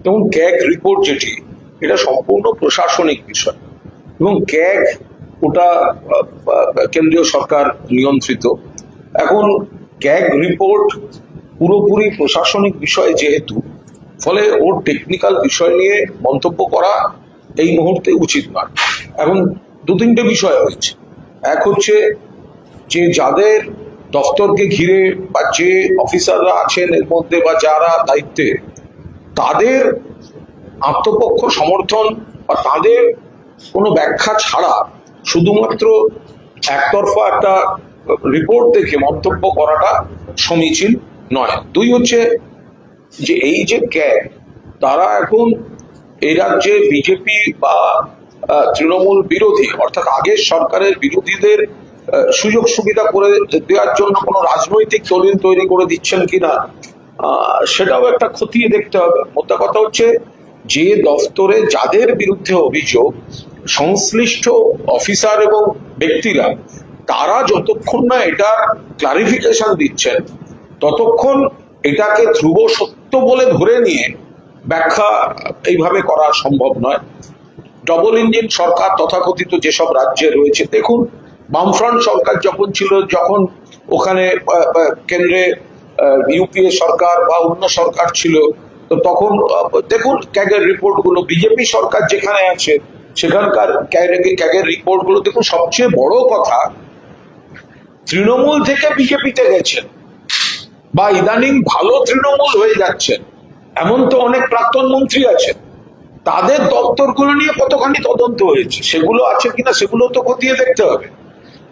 এবং CAG report যেটি, এটা সম্পূর্ণ প্রশাসনিক বিষয় এবং ক্যাগ ওটা কেন্দ্রীয় সরকার নিয়ন্ত্রিত। এখন ক্যাগ রিপোর্ট পুরোপুরি প্রশাসনিক বিষয় যেহেতু, ফলে ওর টেকনিক্যাল বিষয় নিয়ে মন্তব্য করা এই মুহূর্তে উচিত নয়। এখন দু তিনটে বিষয় রয়েছে। এক হচ্ছে যে যাদের দফতরকে ঘিরে বা যে অফিসাররা আছেন এর মধ্যে বা যারা দায়িত্বে, তাদের আত্মপক্ষ সমর্থন বা তাদের কোনো ব্যাখ্যা ছাড়া শুধুমাত্র একতরফা একটা রিপোর্ট দেখে মন্তব্য করাটা সমীচীন নয়। দুই হচ্ছে যে এই যে ক্যাগ, তারা এখন এই রাজ্যে বিজেপি বা তৃণমূল বিরোধী, অর্থাৎ আগের সরকারের বিরোধীদের সুযোগ সুবিধা করে দেওয়ার জন্য কোনো রাজনৈতিক দলিল তৈরি করে দিচ্ছেন কিনা, সেটাও একটা খতিয়ে দেখতে হবে। মোদ্দা কথা হচ্ছে যে দফতরে যাদের বিরুদ্ধে অভিযোগ, সংশ্লিষ্ট অফিসার এবং ব্যক্তিরা, তারা যতক্ষণ না এটার ক্লারিফিকেশন দিচ্ছেন ততক্ষণ এটাকে ধ্রুব সত্য বলে ধরে নিয়ে ব্যাখ্যা এইভাবে করা সম্ভব নয়। ডবল ইঞ্জিন সরকার তথাকথিত যেসব রাজ্যে রয়েছে, দেখুন বামফ্রন্ট সরকার যখন ছিল, যখন ওখানে কেন্দ্রে ইউপিএ সরকার বা অন্য সরকার ছিল, তো তখন দেখুন ক্যাগের রিপোর্টগুলো, বিজেপি সরকার যেখানে আছে সেখানকার ক্যাগের রিপোর্টগুলো দেখুন। সবচেয়ে বড় কথা, তৃণমূল থেকে বিজেপিতে গেছেন বা ইদানিং ভালো তৃণমূল হয়ে যাচ্ছেন এমন তো অনেক প্রাক্তন মন্ত্রী আছেন, তাদের দপ্তরগুলো নিয়ে কতখানি তদন্ত হয়েছে সেগুলো আছে কিনা সেগুলো তো খতিয়ে দেখতে হবে।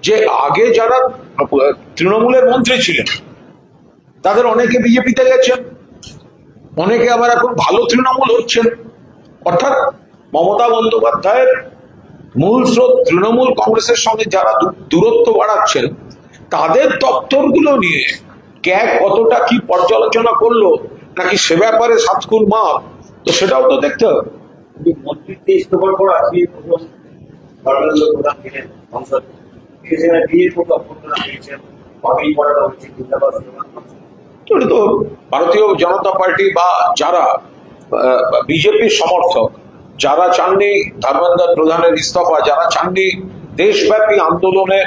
যে আগে যারা তৃণমূলের মন্ত্রী ছিলেন তাদের অনেকে বিজেপিতে গেছেন, অনেকে আবার এখন ভালো তৃণমূল হচ্ছেন। অর্থাৎ মমতা বন্দ্যোপাধ্যায়ের মূল স্রোত তৃণমূল কংগ্রেসের সঙ্গে যারা দূরত্ব বাড়াচ্ছেন, তাদের দপ্তরগুলো নিয়ে ক্যাগ কতটা কি পর্যালোচনা করলো নাকি সে ব্যাপারে সাতকুল মাপ, তো সেটাও তো দেখতে হবে। মন্ত্রীতে ইস্তফার পর আজকে প্রথম ধর্মেন্দ্র প্রধান ছিলেন সংসদ, বিয়ের মতো অভ্যর্থনা দিয়েছেন, বাতিল করা হয়েছে জিন্দাবাদ স্লোগান। তো ভারতীয় জনতা পার্টি বা যারা বিজেপির সমর্থক, যারা চাননি ধর্মেন্দ্র প্রধানের ইস্তফা, যারা চাননি দেশব্যাপী আন্দোলনের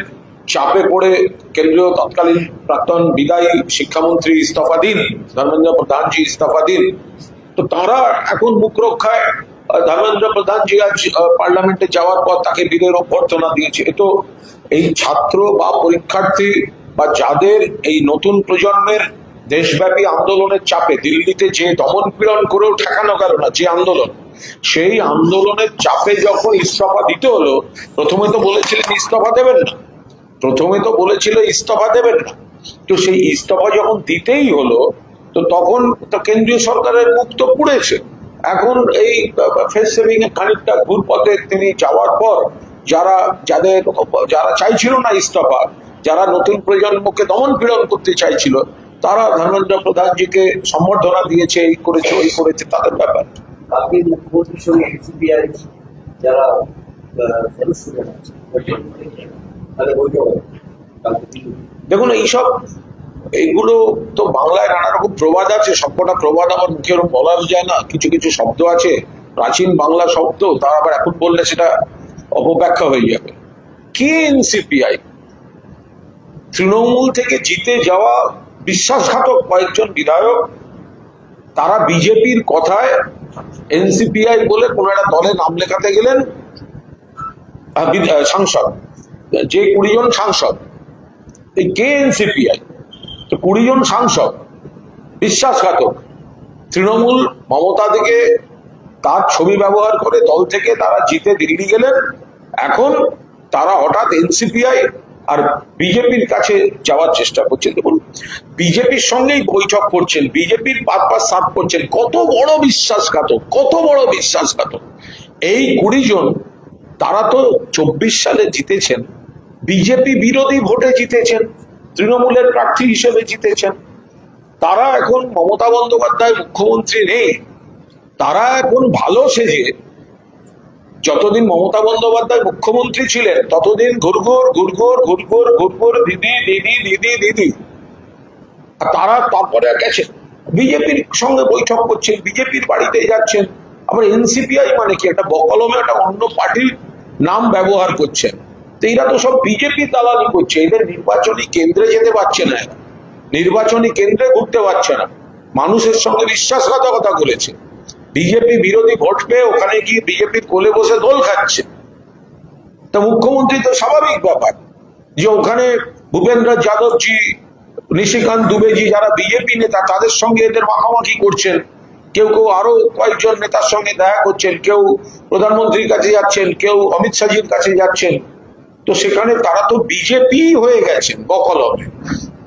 চাপে পড়ে কেন্দ্রীয় তৎকালীন প্রাক্তন বিদায়ী শিক্ষামন্ত্রী ইস্তফা দিন, ধর্মেন্দ্র প্রধানজি ইস্তফা দিন, তো তারা এখন মুখ রক্ষায় ধর্মেন্দ্র প্রধানজি আজ পার্লামেন্টে যাওয়ার পর তাকে বীরের অভ্যর্থনা দিয়েছে। তো এই ছাত্র বা পরীক্ষার্থী বা যাদের এই নতুন প্রজন্মের দেশব্যাপী আন্দোলনের চাপে, দিল্লিতে যে দমন পীড়ন করেও ঠেকানো গেল না যে আন্দোলন, সেই আন্দোলনের চাপে যখন ইস্তফা দিতে হলো, প্রথমে তো বলেছিলেন ইস্তফা দেবেন না, তো সেই ইস্তফা যখন দিতেই হলো, তো তখন তো কেন্দ্রীয় সরকারের মুখ তো পুড়েছে। এখন এই ফেস সেভিং এ খানিকটা ঘুরপথে তিনি যাওয়ার পর যারা চাইছিল না ইস্তফা, যারা নতুন প্রজন্মকে দমন পীড়ন করতে চাইছিল, তারা ধর্মেন্দ্র প্রধানজিকে সম্বর্ধনা দিয়েছে, এই করেছে ওই করেছে, তাদের ব্যাপার। কালকে মুখ্যমন্ত্রীর সঙ্গে এনসিপিআই যারা সদস্য তাদের বৈঠক হবে। দেখুন এইগুলো তো বাংলায় নানা রকম প্রবাদ আছে, সবকটা প্রবাদ আমার মুখে এরকম বলা যায় না। কিছু কিছু শব্দ আছে প্রাচীন বাংলা শব্দ, তার আবার এখন বললে সেটা অপব্যাখ্যা হয়ে যাবে। কে এনসিপিআই? তৃণমূল থেকে জিতে যাওয়া বিশ্বাসঘাতক কয়েকজন বিধায়ক, তারা বিজেপির কথায় এনসিপিআই বলে কোন একটা দলে নাম লেখাতে গেলেন। সাংসদ, যে 20 জন সাংসদ, এই কে এনসিপিআই? তো 20 জন সাংসদ বিশ্বাসঘাতক। তৃণমূল মমতা থেকে তার ছবি ব্যবহার করে দল থেকে তারা জিতে দিল্লি গেলেন, এখন তারা হঠাৎ এনসিপিআই আর বিজেপির কাছে যাওয়ার চেষ্টা করছেন। দেখুন, বিজেপির সঙ্গেই বৈঠক করছেন, বিজেপির পারপাস সার্ভ করছেন। কত বড় বিশ্বাসঘাতক! এই 20 জন, তারা তো 24 সালে জিতেছেন, বিজেপি বিরোধী ভোটে জিতেছেন, তৃণমূলের প্রার্থী হিসেবে জিতেছেন। তারা এখন মমতা বন্দ্যোপাধ্যায় মুখ্যমন্ত্রী নেই, তারা এখন ভালো সেজে, যতদিন মমতা বন্দ্যোপাধ্যায় মুখ্যমন্ত্রী ছিলেন ততদিন ঘুরঘুর দিদি। আর তারা তারপরে গেছে বিজেপির সঙ্গে বৈঠক করছেন, বিজেপির বাড়িতে যাচ্ছেন, আবার এনসিপিআই মানে কি একটা বকলমে একটা অন্য পার্টির নাম ব্যবহার করছেন। তো এরা তো সব বিজেপি দালালি করছে, এদের নির্বাচনী কেন্দ্রে যেতে পারছে না, এরা নির্বাচনী কেন্দ্রে ঘুরতে পারছে না, মানুষের সঙ্গে বিশ্বাসঘাতকতা করেছে, বিজেপি বিরোধী ভোট পেয়ে ওখানে গিয়ে বিজেপির কোলে বসে দোল খাচ্ছে। তা মুখ্যমন্ত্রী তো স্বাভাবিক ব্যাপার যে ওখানে ভূপেন্দ্র যাদবজি, নিশিকান্ত দুবেজি যারা বিজেপি নেতা তাদের সঙ্গে এদের মাখামাখি করছেন, কেউ কেউ আরো কয়েকজন নেতার সঙ্গে দেখা করছেন, কেউ প্রধানমন্ত্রীর কাছে যাচ্ছেন, কেউ অমিত শাহজির কাছে যাচ্ছেন। তো সেখানে তারা তো বিজেপি হয়ে গেছেন বকলমে।